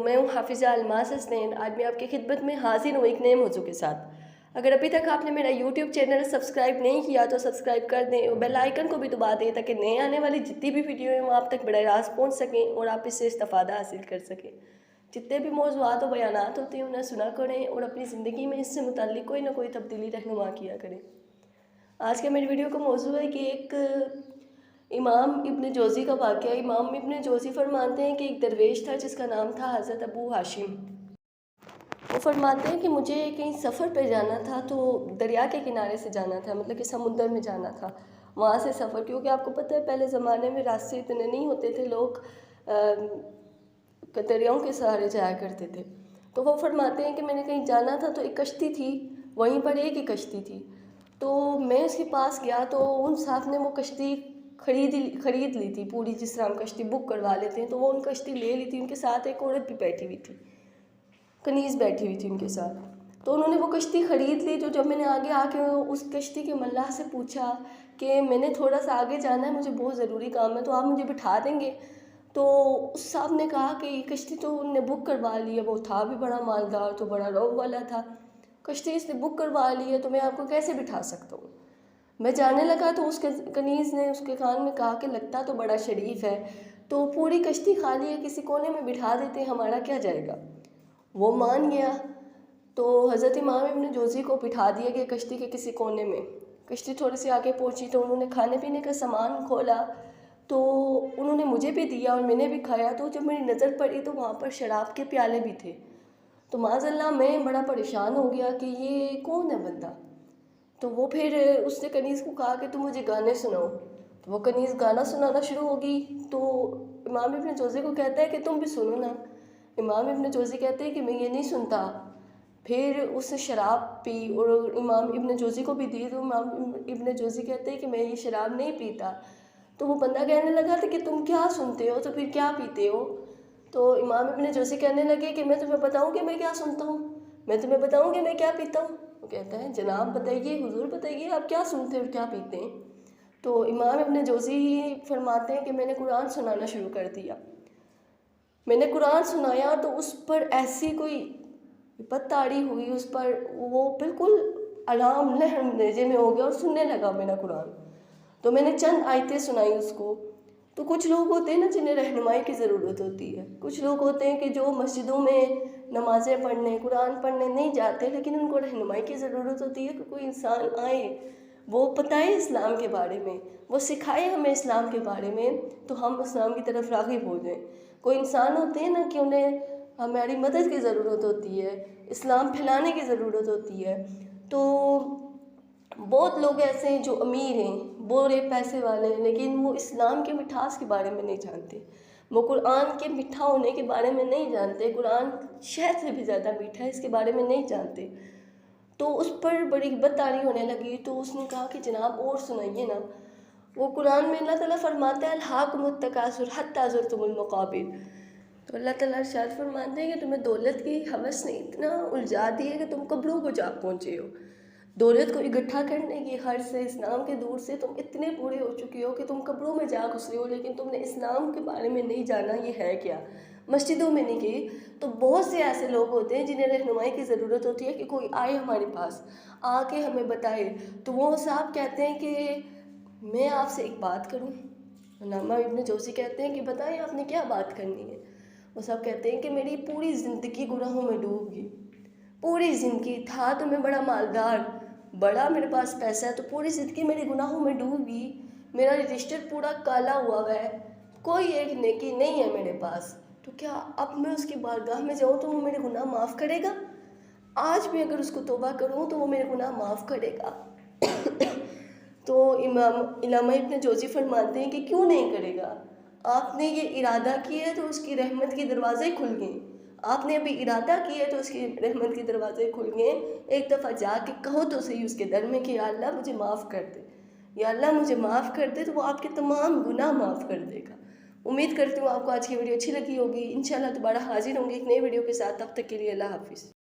मैं हूँ हाफिज़ा अलमास हसनैन। आज मैं आपकी खिदमत में हाजिर हूँ एक नए मौजू के साथ। अगर अभी तक आपने मेरा यूट्यूब चैनल सब्सक्राइब नहीं किया तो सब्सक्राइब कर दें और बेल आइकन को भी दबा दें ताकि नए आने वाली जितनी भी वीडियो हैं वो आप तक बराह रास्त पहुँच सकें और आप इससे इस्तेफादा हासिल कर सकें। जितने भी मौज़ूआत और बयानात होते हैं उन्हें सुना करें और अपनी ज़िंदगी में इससे मुताल्लिक़ कोई ना कोई तब्दीली रहनुमा किया करें। आज के मेरी वीडियो का मौजू है कि एक इमाम इब्न जोज़ी का वाक़या। इमाम इब्न जोज़ी फरमाते हैं कि एक दरवेश था जिसका नाम था हज़रत अबू हाशिम। वो फरमाते हैं कि मुझे कहीं सफ़र पर जाना था, तो दरिया के किनारे से जाना था, मतलब कि समुद्र में जाना था, वहाँ से सफ़र। क्योंकि आपको पता है पहले ज़माने में रास्ते इतने नहीं होते थे, लोग दरियाओं के सहारे जाया करते थे। तो वो फरमाते हैं कि मैंने कहीं जाना था, तो एक कश्ती थी, वहीं पर एक ही कश्ती थी। तो मैं उसके पास गया तो उन साहब ने वो कश्ती खरीद ली थी पूरी, जिस तरह हम कश्ती बुक करवा लेते हैं, तो वो उन कश्ती ले ली थी। उनके साथ एक औरत भी बैठी हुई थी, कनीज़ बैठी हुई थी उनके साथ। तो उन्होंने वो कश्ती ख़रीद ली। तो जब मैंने आगे आके उस कश्ती के मल्लाह से पूछा कि मैंने थोड़ा सा आगे जाना है, मुझे बहुत ज़रूरी काम है, तो आप मुझे बिठा देंगे? तो उस साहब ने कहा कि ये कश्ती तो उन्होंने बुक करवा ली है, वो था भी बड़ा मालदार, तो बड़ा रौब वाला था, कश्ती इसने बुक करवा ली है, तो मैं आपको कैसे बिठा सकता हूँ? मैं जाने लगा तो उस कनीज़ ने उसके कान में कहा कि लगता तो बड़ा शरीफ है, तो पूरी कश्ती खाली है, किसी कोने में बिठा देते, हमारा क्या जाएगा। वो मान गया। तो हज़रत इमाम इब्न जोज़ी को बिठा दिया गया कश्ती के किसी कोने में। कश्ती थोड़ी सी आगे पहुंची तो उन्होंने खाने पीने का सामान खोला, तो उन्होंने मुझे भी दिया और मैंने भी खाया। तो जब मेरी नज़र पड़ी तो वहाँ पर शराब के प्याले भी थे। तो माज़अल्लाह मैं बड़ा परेशान हो गया कि ये कौन है बंदा। तो वो फिर उसने कनीज़ को कहा कि तुम मुझे गाने सुनाओ। तो वो कनीज़ गाना सुनाना शुरू होगी। तो इमाम इब्न जोज़ी को कहता है कि तुम भी सुनो ना। इमाम इब्न जोज़ी कहते हैं कि मैं ये नहीं सुनता। फिर उसने शराब पी और इमाम इब्न जोज़ी को भी दी। तो इमाम इब्न जोज़ी कहते हैं कि मैं ये शराब नहीं पीता। तो वो बंदा कहने लगा था कि तुम क्या सुनते हो, तो फिर क्या पीते हो? तो इमाम इब्न जोज़ी कहने लगे कि मैं तुम्हें बताऊँ कि मैं क्या सुनता हूँ, मैं तुम्हें बताऊँ कि मैं क्या पीता हूँ। वो कहता है जनाब बताइए, हुजूर बताइए, आप क्या सुनते और क्या पीते हैं? तो इमाम इब्न जोज़ी फरमाते हैं कि मैंने कुरान सुनाना शुरू कर दिया। मैंने कुरान सुनाया तो उस पर ऐसी कोई विपत ताड़ी हुई, उस पर वो बिल्कुल आराम लहम नेजे में हो गया और सुनने लगा मेरा कुरान। तो मैंने चंद आयतें सुनाई उसको। तो कुछ लोग होते हैं ना जिन्हें रहनुमाई की ज़रूरत होती है, कुछ लोग होते हैं कि जो मस्जिदों में नमाज़ें पढ़ने, कुरान पढ़ने नहीं जाते, लेकिन उनको रहनुमाई की ज़रूरत होती है कि कोई इंसान आए, वो बताए इस्लाम के बारे में, वो सिखाए हमें इस्लाम के बारे में, तो हम इस्लाम की तरफ राग़िब हो जाएं। कोई इंसान होते हैं ना कि उन्हें हमारी मदद की ज़रूरत होती है, इस्लाम फैलाने की ज़रूरत होती है। तो बहुत लोग ऐसे हैं जो अमीर हैं, बड़े पैसे वाले हैं, लेकिन वो इस्लाम के मिठास के बारे में नहीं जानते, वो कुरान के मीठा होने के बारे में नहीं जानते, कुरान शहद से भी ज़्यादा मीठा है इसके बारे में नहीं जानते। तो उस पर बड़ी हिब्बततारी होने लगी। तो उसने कहा कि जनाब और सुनाइए ना। वो कुरान में अल्लाह ताला फरमाता है अल्हाकुमुत तकासुर हत्ता ज़ुरतुमुल मक़ाबिर। तो अल्लाह ताला इरशाद फरमाते हैं कि तुम्हें दौलत की हवस ने इतना उलझा दी है कि तुम कब्रों को जा पहुँचे हो। दौलत को इकट्ठा करने की हर से, इस्लाम के दूर से तुम इतने बूढ़े हो चुके हो कि तुम कब्रों में जा घुसे हो, लेकिन तुमने इस्लाम के बारे में नहीं जाना ये है क्या, मस्जिदों में नहीं गई। तो बहुत से ऐसे लोग होते हैं जिन्हें रहनुमाई की ज़रूरत होती है कि कोई आए हमारे पास, आके हमें बताए। तो वो साहब कहते हैं कि मैं आपसे एक बात करूं। अल्लामा इब्न जोज़ी कहते हैं कि बताएं आपने क्या बात करनी है। वो साहब कहते हैं कि मेरी पूरी ज़िंदगी गुनाहों में डूब गई, पूरी ज़िंदगी। था तो मैं बड़ा मालदार, बड़ा मेरे पास पैसा है, तो पूरी ज़िंदगी मेरे गुनाहों में डूब गई। मेरा रजिस्टर पूरा काला हुआ है, कोई एक नेकी नहीं है मेरे पास। तो क्या अब मैं उसकी बारगाह में जाऊँ तो वो मेरे गुनाह माफ़ करेगा? आज भी अगर उसको तौबा करूँ तो वो मेरे गुनाह माफ़ करेगा? तो अल्लामा इब्न जोज़ी फरमाते हैं कि क्यों नहीं करेगा। आपने ये इरादा किया है तो उसकी रहमत के दरवाज़े खुल गए। आपने अभी इरादा किया है तो उसकी रहमत के दरवाज़े खुल गए। एक दफ़ा जाके कहो तो सही उसके दर में कि या अल्लाह मुझे माफ़ कर दे, या अल्लाह मुझे माफ़ कर दे, तो वो आपके तमाम गुनाह माफ़ कर देगा। उम्मीद करती हूँ आपको आज की वीडियो अच्छी लगी होगी। इंशाल्लाह दोबारा हाजिर होंगी एक नई वीडियो के साथ। तब तक के लिए अल्लाह हाफ़िज़।